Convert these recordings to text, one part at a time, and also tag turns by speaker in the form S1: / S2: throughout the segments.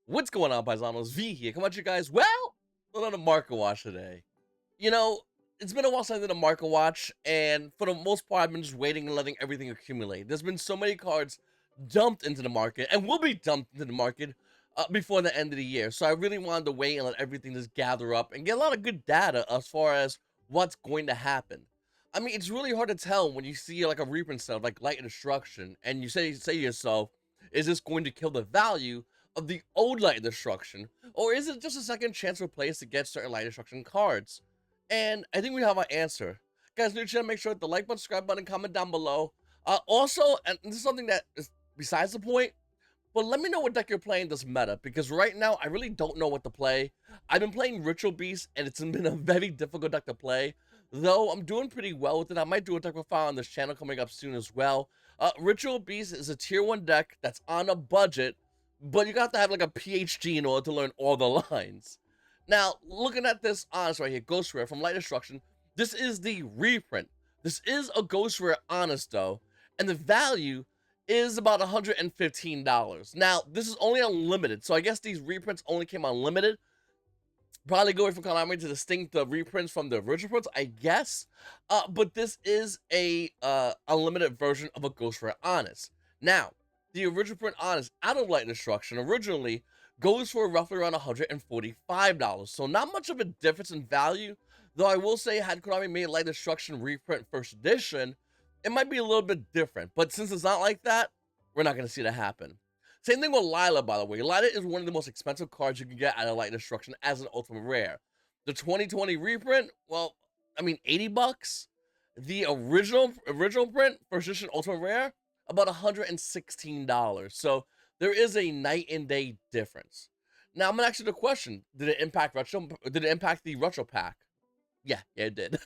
S1: What's going on, Paisanos? V here. Come at you guys. Well, another market watch today. You know, it's been a while since I did a market watch, and for the most part, I've been just waiting and letting everything accumulate. There's been so many cards dumped into the market, and will be dumped into the market before the end of the year. So I really wanted to wait and let everything just gather up and get a lot of good data as far as what's going to happen. I mean, it's really hard to tell when you see like a reprint stuff like Light and Destruction, and you say to yourself, is this going to kill the value of the old Light Destruction, or is it just a second chance for players to get certain Light Destruction cards? And I think we have our answer. Guys, new channel, make sure to hit the like button, subscribe button, comment down below. Also, and this is something that is besides the point, but let me know what deck you're playing this meta, because right now, I really don't know what to play. I've been playing Ritual Beast, and it's been a very difficult deck to play, though I'm doing pretty well with it. I might do a deck profile on this channel coming up soon as well. Ritual Beast is a tier 1 deck that's on a budget, but you got to have like a PhD in order to learn all the lines. Now, looking at this honest right here, Ghost Rare from Light Destruction, this is the reprint. This is a Ghost Rare honest though, and the value is about $115. Now, this is only unlimited, so I guess these reprints only came unlimited. Probably going for Konami to distinct the reprints from the original prints, I guess. But this is a unlimited version of a Ghost Rare honest. Now, the original print honest out of Light Destruction originally goes for roughly around $145. So not much of a difference in value, though I will say had Konami made Light Destruction reprint first edition, it might be a little bit different. But since it's not like that, we're not going to see that happen. Same thing with Lila, by the way. Lila is one of the most expensive cards you can get out of Light Destruction as an ultimate rare. The 2020 reprint, well, I mean, 80 bucks. The original print, first edition ultimate rare, about $116. So there is a night and day difference. Now I'm gonna ask you the question: Did it impact retro? Did it impact the retro pack? Yeah, it did.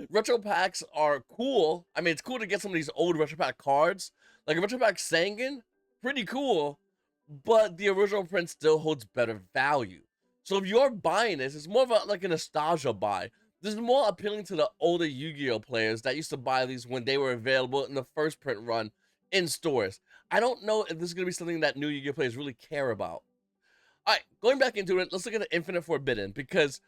S1: Retro packs are cool. I mean, it's cool to get some of these old retro pack cards, like a retro pack Sangan, pretty cool. But the original print still holds better value. So if you're buying this, it's more of like a nostalgia buy. This is more appealing to the older Yu-Gi-Oh players that used to buy these when they were available in the first print run in stores. I don't know if this is going to be something that new Yu-Gi-Oh players really care about. Alright, going back into it, let's look at the Infinite Forbidden, because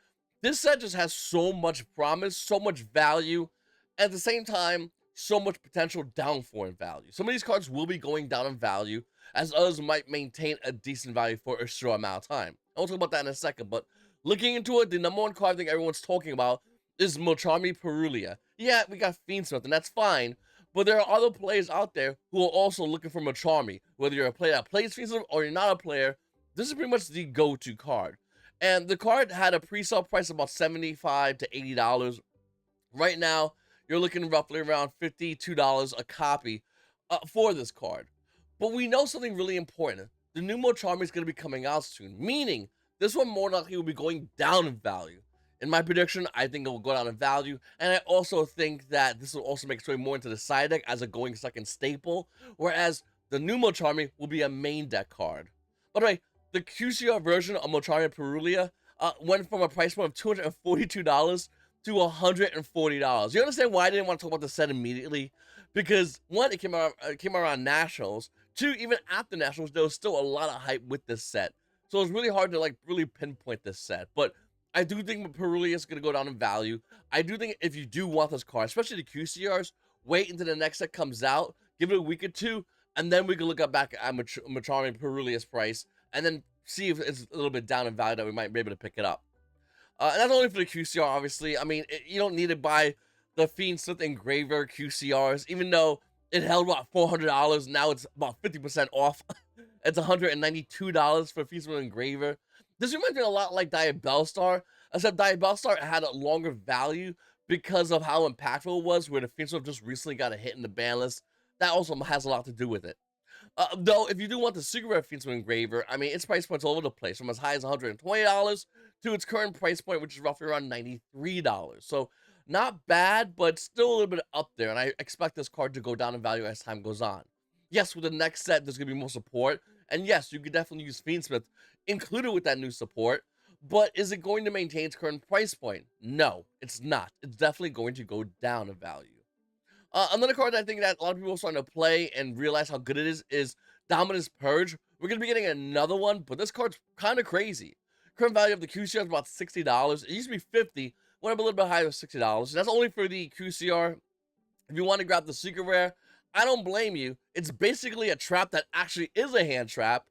S1: this set just has so much promise, so much value, and at the same time, so much potential downfall in value. Some of these cards will be going down in value, as others might maintain a decent value for a short amount of time. I'll talk about that in a second, but looking into it, the number one card I think everyone's talking about is Mochami Perulia. Yeah, we got Fiendsmith, and that's fine, but there are other players out there who are also looking for Mochami. Whether you're a player that plays Fiendsmith or you're not a player, this is pretty much the go-to card. And the card had a pre-sale price of about $75 to $80. Right now, you're looking roughly around $52 a copy for this card. But we know something really important. The new Mochami is going to be coming out soon, meaning this one more likely will be going down in value. In my prediction, I think it will go down in value, and I also think that this will also make its way more into the side deck as a going second staple, whereas the new Mochami will be a main deck card. By the way, the QCR version of Mochami Perulia went from a price point of $242 to $140. You understand why I didn't want to talk about the set immediately? Because one, it came around Nationals. Two, even after Nationals, there was still a lot of hype with this set. So it's really hard to like really pinpoint this set. But I do think Perulia is going to go down in value. I do think if you do want this card, especially the QCRs, wait until the next set comes out, give it a week or two, and then we can look back at Mochami Perulia's price, and then see if it's a little bit down in value that we might be able to pick it up. And that's only for the QCR, obviously. I mean, you don't need to buy the Fiendsmith Engraver QCRs, even though it held about $400. Now it's about 50% off. It's $192 for Fiendsmith Engraver. This reminds me a lot like Diabellstar, except Diabellstar had a longer value because of how impactful it was, where the Fiendsmith just recently got a hit in the ban list. That also has a lot to do with it. Though, if you do want the Super Rare Fiendsmith Engraver, I mean, its price point's all over the place, from as high as $120 to its current price point, which is roughly around $93. So, not bad, but still a little bit up there, and I expect this card to go down in value as time goes on. Yes, with the next set, there's going to be more support, and yes, you could definitely use Fiendsmith included with that new support, but is it going to maintain its current price point? No, it's not. It's definitely going to go down in value. Another card I think that a lot of people are starting to play and realize how good it is Dominus Purge, we're going to be getting another one, but this card's kind of crazy. Current value of the QCR is about $60. It used to be $50, went up a little bit higher to $60. That's only for the QCR. If you want to grab the secret rare, I don't blame you. It's basically a trap that actually is a hand trap.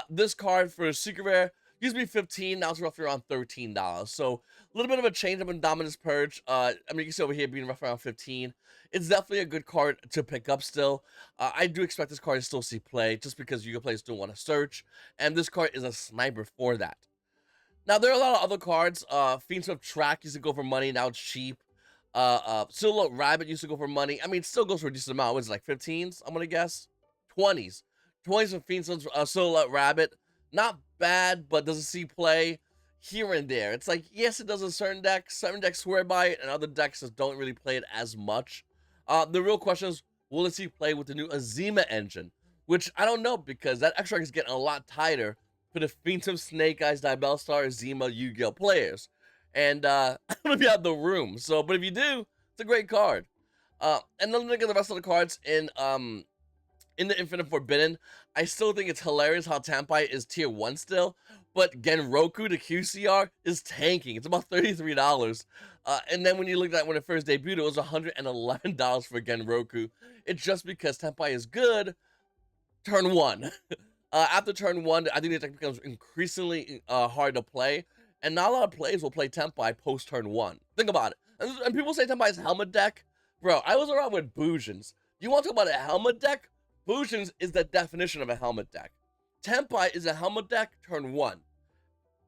S1: This card for a secret rare used to be $15, now it's roughly around $13. So a little bit of a change up in Dominus Purge. I mean, you can see over here being roughly around 15. It's definitely a good card to pick up still. I do expect this card to still see play just because YGO players do want to search, and this card is a sniper for that. Now, there are a lot of other cards. Fiends of Track used to go for money, now it's cheap. Silhouette Rabbit used to go for money. I mean, it still goes for a decent amount. What's it, like 15s, I'm gonna guess? 20s. 20s of Fiends of Silhouette Rabbit. Not bad, but doesn't see play here and there. It's like, yes, it does in certain decks. Certain decks swear by it, and other decks just don't really play it as much. The real question is, will it see play with the new Azima engine? Which I don't know, because that extract is getting a lot tighter for the Phantom Snake Eyes, Diabellstar, Azima, Yu-Gi-Oh players. And I don't know if you have the room. So, but if you do, it's a great card. And then look at the rest of the cards in the Infinite Forbidden. I still think it's hilarious how Tampai is tier 1 still, but Genroku, the QCR, is tanking. It's about $33. And then when you look at when it first debuted, it was $111 for Genroku. It's just because Tampai is good turn 1. After turn 1, I think the deck becomes increasingly hard to play, and not a lot of players will play Tampai post turn 1. Think about it. And people say Tampai is helmet deck. Bro, I was around with Bujins. You want to talk about a helmet deck? Bujins is the definition of a helmet deck. Tampai is a helmet deck turn 1.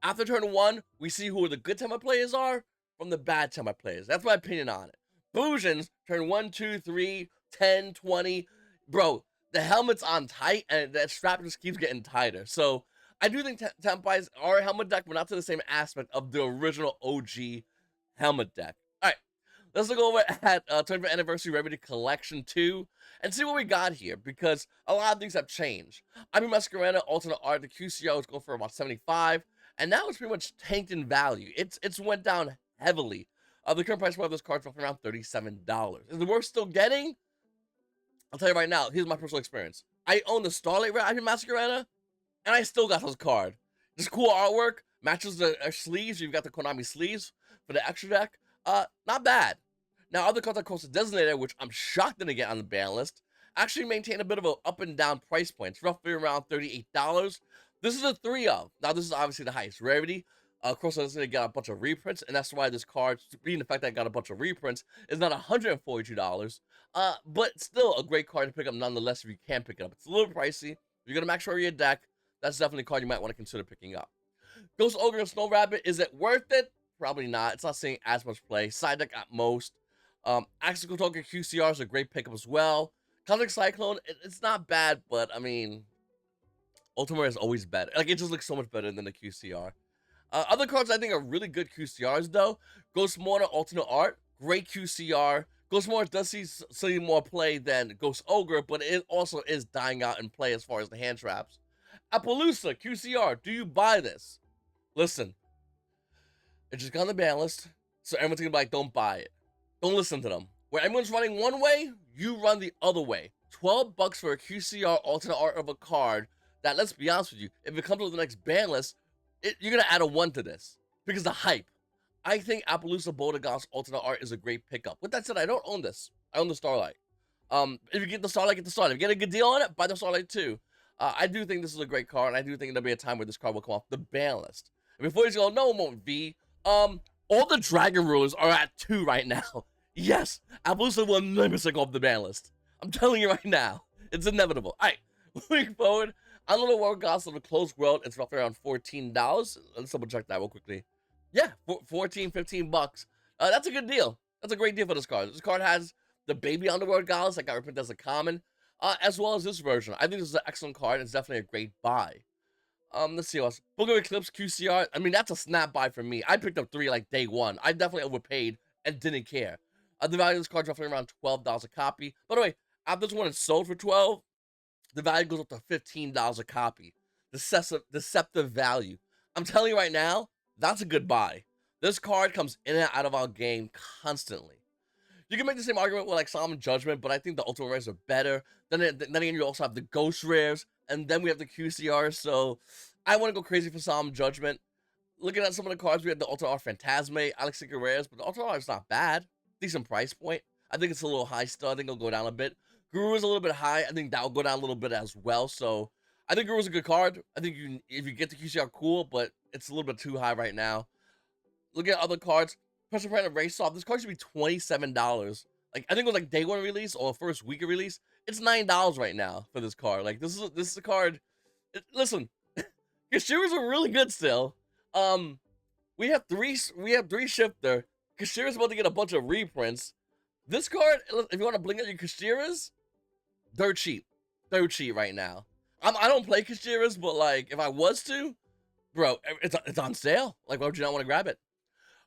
S1: After turn 1, we see who the good Tampai players are from the bad Tampai players. That's my opinion on it. Bujins, turn 1, 2, 3, 10, 20. Bro, the helmet's on tight, and that strap just keeps getting tighter. So, I do think Tampais are a helmet deck, but not to the same aspect of the original OG helmet deck. Alright, let's look over at 25th Anniversary Rarity Collection II and see what we got here, because a lot of things have changed. I mean, Masquerada Alternate Art, the QCO is going for about 75, and now it's pretty much tanked in value. It's went down heavily. The current price of this card is around $37. Is it worth still getting? I'll tell you right now, here's my personal experience. I own the Starlight Rare Ivy Masquerada, and I still got this card. This cool artwork, matches the sleeves. You've got the Konami sleeves for the extra deck. Not bad. Now, other cards like Coastal Designator, which I'm shocked didn't get on the ban list, actually maintain a bit of an up and down price point. It's roughly around $38. This is a 3 of. Now, this is obviously the highest rarity. Coastal Designator got a bunch of reprints, and that's why this card, being the fact that I got a bunch of reprints, is not $142. But still a great card to pick up nonetheless if you can pick it up. It's a little pricey. If you're going to max your deck, that's definitely a card you might want to consider picking up. Ghost Ogre and Snow Rabbit, is it worth it? Probably not. It's not seeing as much play. Side deck at most. Axial Token QCR is a great pickup as well. Cosmic Cyclone, it's not bad, but I mean, Ultimate is always better. Like, it just looks so much better than the QCR. Other cards I think are really good QCRs though. Ghost Mortar Alternate Art, great QCR. Ghost Mortar does see more play than Ghost Ogre, but it also is dying out in play as far as the hand traps. Appaloosa QCR, do you buy this? Listen, it just got on the ban list, so everyone's gonna be like, don't buy it. Don't listen to them. Where everyone's running one way, you run the other way. $12 for a QCR alternate art of a card that, let's be honest with you, if it comes with the next ban list, you're gonna add a 1 to this because the hype. I think Appaloosa Bodegas alternate art is a great pickup. With that said, I don't own this. I own the Starlight. If you get the Starlight, get the Starlight. If you get a good deal on it, buy the Starlight too. I do think this is a great card, and I do think there'll be a time where this card will come off the ban list. And before you go, no, it won't be. All the Dragon Rulers are at 2 right now. Yes, Appaloosa will 100% go off the ban list. I'm telling you right now. It's inevitable. All right, moving forward. Unlimited World Gods of the Closed World, it's roughly around $14. Let's double check that real quickly. Yeah, 14, 15 bucks. That's a good deal. That's a great deal for this card. This card has the Baby Underworld Goddess that got reprinted as a common, as well as this version. I think this is an excellent card. It's definitely a great buy. Let's see what else. Book of Eclipse QCR. I mean, that's a snap buy for me. I picked up 3 like day 1. I definitely overpaid and didn't care. The value of this card is roughly around $12 a copy. By the way, after this one is sold for $12, the value goes up to $15 a copy. Deceptive value. I'm telling you right now, that's a good buy. This card comes in and out of our game constantly. You can make the same argument with like Solemn Judgment, but I think the Ultimate Rares are better. Then again, you also have the Ghost Rares. and then we have the QCR. So I want to go crazy for Solemn Judgment. Looking at some of the cards, we had the Ultra Art Phantasme, Alex Rares, but the Ultra Art is not bad. Decent price point. I think it's a little high still. I think it'll go down a bit. Guru is a little bit high. I think that'll go down a little bit as well. So I think Guru is a good card. I think if you get the QCR, cool, but it's a little bit too high right now. Look at other cards. Pressure Print of Race Off. This card should be $27. Like, I think it was like day one release or first week of release. It's $9 right now for this card. Like, this is a card. Listen, Kashira's are really good still. We have three shifter. Kashira's about to get a bunch of reprints. This card, if you want to bling out your Kashiras, dirt cheap right now. I don't play Kashiras, but like if I was to, bro, it's on sale. Like, why would you not want to grab it?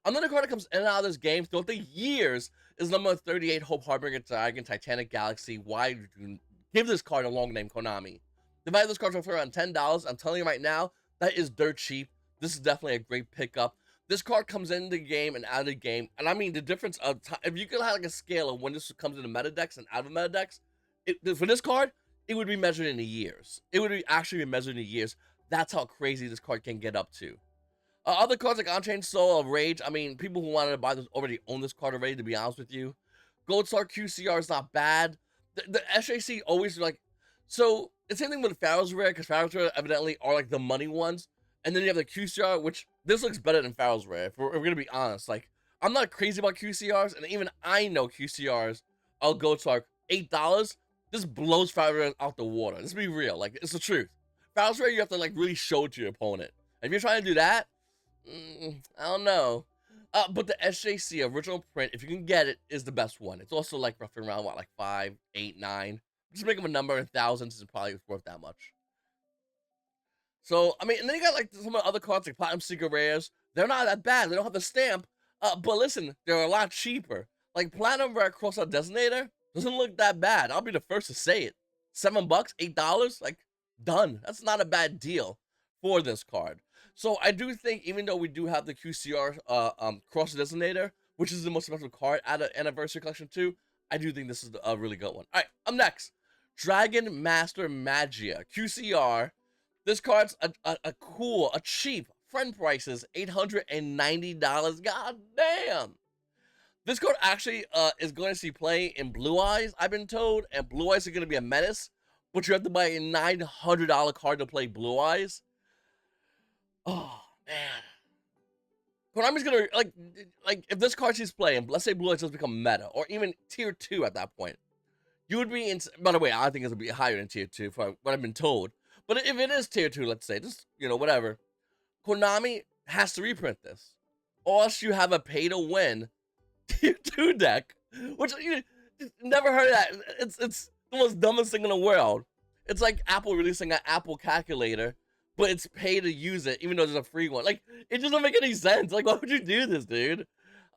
S1: Another card that comes in and out of this game throughout the years is number 38, Hope Harbinger Dragon, Titanic Galaxy. Why do you give this card a long name, Konami? The value of this card is for around $10. I'm telling you right now, that is dirt cheap. This is definitely a great pickup. This card comes into the game and out of the game, and I mean the difference of time. If you could have like a scale of when this comes into meta decks and out of meta decks, for this card, it would be measured in the years. It would actually be measured in the years. That's how crazy this card can get up to. Other cards like Unchained Soul of Rage, I mean, people who wanted to buy this already own this card already, to be honest with you. Gold Star QCR is not bad. The SJC always like, so it's the same thing with Pharaoh's Rare, because Pharaoh's Rare evidently are like the money ones. And then you have the QCR, which this looks better than Pharaoh's Rare, if we're going to be honest. Like, I'm not crazy about QCRs, and even I know QCRs, I'll go to like $8. This blows Pharaoh's Rare out the water. Let's be real. Like, it's the truth. Pharaoh's Rare, you have to like really show it to your opponent. And if you're trying to do that, I don't know. But the SJC original print, if you can get it, is the best one. It's also like roughly around, what, like 5, 8, 9. Just make them a number in thousands is probably worth that much. So, I mean, and then you got like some of the other cards like Platinum Secret Rares. They're not that bad. They don't have the stamp. But listen, they're a lot cheaper. Like Platinum Rare Crossout Designator doesn't look that bad. I'll be the first to say it. $7, $8, like done. That's not a bad deal for this card. So I do think, even though we do have the QCR Cross Designator, which is the most expensive card out of Anniversary Collection 2, I do think this is a really good one. All right, up next, Dragon Master Magia QCR. This card's a cool, a cheap, friend prices, $890. God damn. This card actually is going to see play in Blue Eyes, I've been told, and Blue Eyes are going to be a menace, but you have to buy a $900 card to play Blue Eyes. Oh, man. Konami's gonna, like if this card sees play, and let's say Blue Eyes does become meta, or even tier 2 at that point, you would be in, by the way, I think it'll be higher than tier 2 for what I've been told, but if it is tier 2, let's say, just, you know, whatever, Konami has to reprint this, or else you have a pay-to-win tier 2 deck, which, you never heard of that. It's the most dumbest thing in the world. It's like Apple releasing an Apple calculator, but it's pay to use it, even though there's a free one. Like, it doesn't make any sense. Like, why would you do this, dude?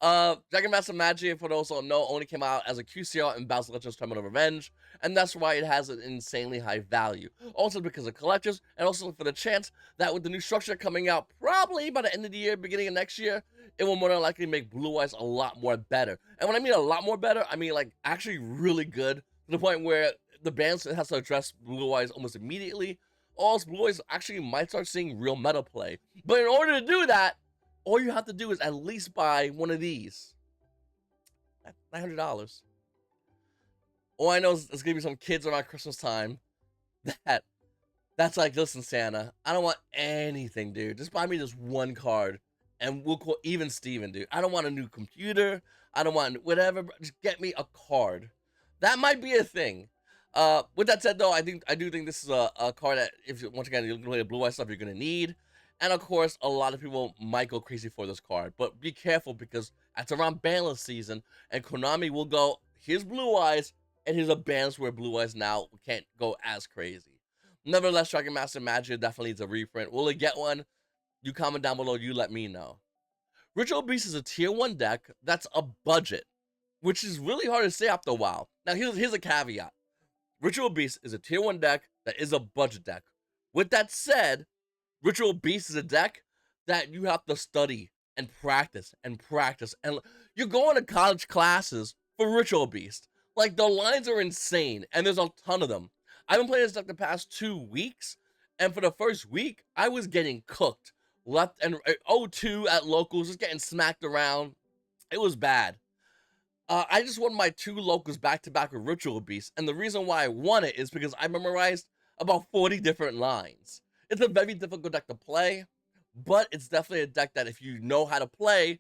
S1: Dragon Master Magia, for those who don't know, only came out as a QCR in Battle Legends Tournament of Revenge, and that's why it has an insanely high value. Also because of collectors, and also for the chance that with the new structure coming out probably by the end of the year, beginning of next year, it will more than likely make Blue Eyes a lot more better. And when I mean a lot more better, I mean like actually really good, to the point where the band has to address Blue Eyes almost immediately. All Blue Eyes actually might start seeing real meta play. But in order to do that, all you have to do is at least buy one of these. $900. All I know is there's gonna be some kids around Christmas time that's like, listen, Santa, I don't want anything, dude. Just buy me this one card, and we'll call even Steven, dude. I don't want a new computer. I don't want whatever. Just get me a card. That might be a thing. With that said, though, I do think this is a card that, if you, once again, you're looking at Blue Eye stuff, you're gonna need. And of course, a lot of people might go crazy for this card, but be careful, because it's around banless season, and Konami will go, here's Blue Eyes, and here's a banless where Blue Eyes now can't go as crazy. Nevertheless, Dragon Master Magia definitely needs a reprint. Will it get one? You comment down below, you let me know. Ritual Beast is a tier 1 deck that's a budget, which is really hard to say after a while. Now, here's a caveat. Ritual Beast is a tier 1 deck that is a budget deck. With that said, Ritual Beast is a deck that you have to study and practice and practice. And you're going to college classes for Ritual Beast. Like, the lines are insane, and there's a ton of them. I've been playing this deck the past 2 weeks, and for the first week, I was getting cooked left and 0-2 at locals, just getting smacked around. It was bad. I just won my 2 locals back to back with Ritual Beast, and the reason why I won it is because I memorized about 40 different lines. It's a very difficult deck to play, but it's definitely a deck that if you know how to play,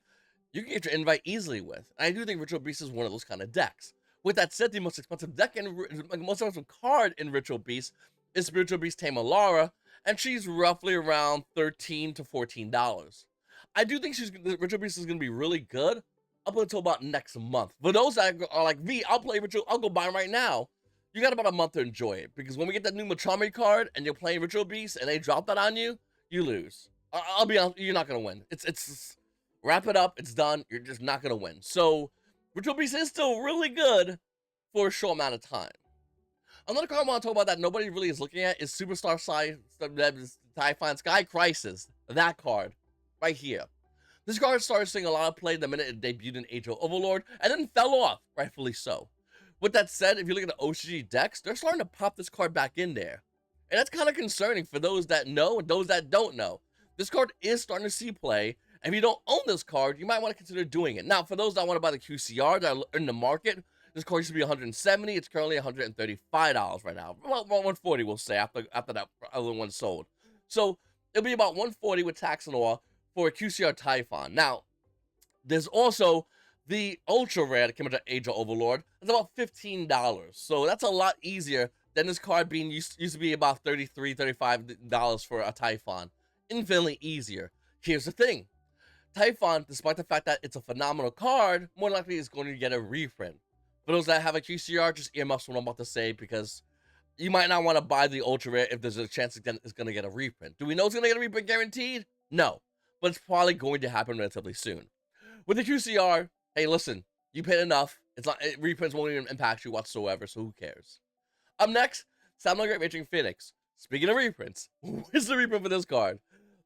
S1: you can get your invite easily with. And I do think Ritual Beast is one of those kind of decks. With that said, the most expensive deck and most expensive card in Ritual Beast is Ritual Beast Tame Alara, and she's roughly around $13 to $14. I do think Ritual Beast is going to be really good up until about next month. For those that are like, V, I'll play Ritual, I'll go buy them right now. You got about a month to enjoy it, because when we get that new Machame card and you're playing Ritual Beast and they drop that on you, you lose. I'll be honest, you're not going to win. It's wrap it up, it's done, you're just not going to win. So, Ritual Beast is still really good for a short amount of time. Another card I want to talk about that nobody really is looking at is Superstar Ty-Phon Sky Crisis. That card, right here. This card started seeing a lot of play the minute it debuted in Age of Overlord, and then fell off, rightfully so. With that said, if you look at the OCG decks, they're starting to pop this card back in there. And that's kind of concerning for those that know and those that don't know. This card is starting to see play, and if you don't own this card, you might want to consider doing it. Now, for those that want to buy the QCR that are in the market, this card used to be $170. It's currently $135 right now. Well, $140, we'll say, after that other one sold. So, it'll be about $140 with tax and all for a QCR Ty-Phon. Now, there's also the Ultra Rare that came out of Age of Overlord. It's about $15. So, that's a lot easier than this card being used to be about $33, $35 for a Ty-Phon. Infinitely easier. Here's the thing. Ty-Phon, despite the fact that it's a phenomenal card, more likely is going to get a reprint. For those that have a QCR, just earmuffs what I'm about to say, because you might not want to buy the Ultra Rare if there's a chance it's going to get a reprint. Do we know it's going to get a reprint guaranteed? No. But it's probably going to happen relatively soon. With the QCR, hey, listen, you paid enough. It's not, reprints won't even impact you whatsoever, so who cares? Up next, Samurai Great Raging Phoenix. Speaking of reprints, where's the reprint for this card?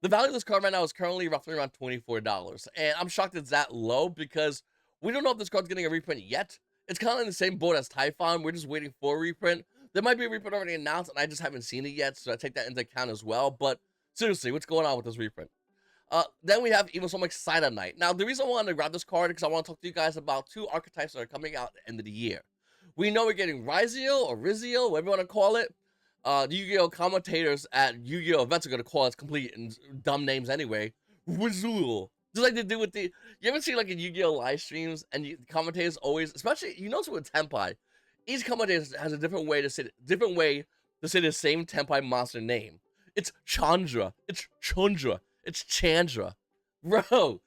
S1: The value of this card right now is currently roughly around $24, and I'm shocked it's that low because we don't know if this card's getting a reprint yet. It's kind of in the same boat as Ty-Phon. We're just waiting for a reprint. There might be a reprint already announced, and I just haven't seen it yet, so I take that into account as well. But seriously, what's going on with this reprint? Then we have Evil Sonic Cyanide Knight. Now, the reason I wanted to grab this card is because I want to talk to you guys about 2 archetypes that are coming out at the end of the year. We know we're getting Rizio or Rizio, whatever you want to call it. Yu-Gi-Oh! Commentators at Yu-Gi-Oh! Events are going to call it complete and dumb names anyway. Rizul. Just like they do with the... You ever see like in Yu-Gi-Oh! Live streams and the commentators always... Especially, you notice with Tenpai, each commentator has a different way to say the same Tenpai monster name. It's Chandra. It's Chundra. It's Chandra. Bro,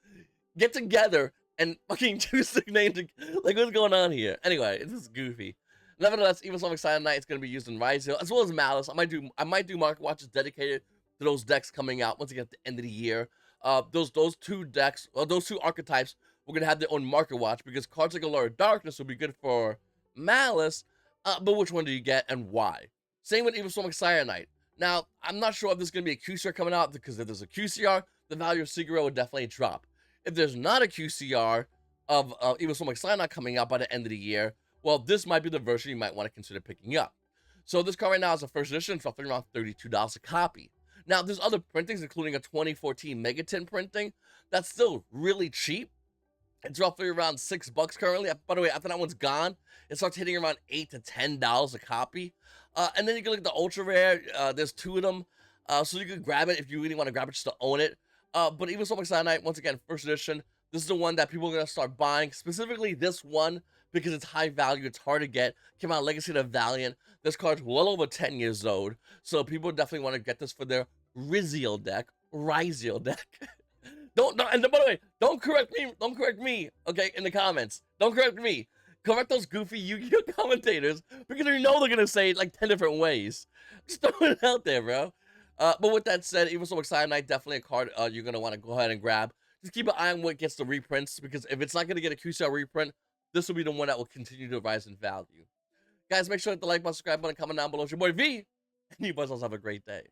S1: get together and fucking choose the name. Like, what's going on here? Anyway, this is goofy. Nevertheless, Evil Sonic Cyanide Knight is going to be used in Rizio, as well as Malice. I might do market watches dedicated to those decks coming out once again at the end of the year. Those 2 decks, or those 2 archetypes, we're going to have their own market watch, because cards like Allure of Darkness will be good for Malice, but which one do you get and why? Same with Evil Sonic Cyanide Knight. Now, I'm not sure if there's going to be a QCR coming out, because if there's a QCR, the value of Siguro would definitely drop. If there's not a QCR of Evil Sonic Cyanide Knight coming out by the end of the year, well, this might be the version you might want to consider picking up. So this card right now is a first edition. It's roughly around $32 a copy. Now, there's other printings, including a 2014 Megatin printing. That's still really cheap. It's roughly around $6 currently. By the way, after that one's gone, it starts hitting around $8 to $10 a copy. And then you can look at the Ultra Rare. There's 2 of them. So you can grab it if you really want to grab it just to own it. But Evil Sonic Cyanide Knight, once again, first edition. This is the one that people are going to start buying. Specifically this one, because it's high value, it's hard to get. Came out Legacy of the Valiant. This card's well over 10 years old, so people definitely want to get this for their Rizio deck. Don't, and by the way, don't correct me, okay, in the comments. Don't correct me. Correct those goofy Yu-Gi-Oh! Commentators, because you know they're gonna say it like 10 different ways. Just throwing it out there, bro. But with that said, Evil Sonic Cyanide Knight, definitely a card you're gonna want to go ahead and grab. Just keep an eye on what gets the reprints, because if it's not going to get a QCR reprint, this will be the one that will continue to rise in value. Guys, make sure to hit the like button, subscribe button, comment down below. It's your boy V, and you guys also have a great day.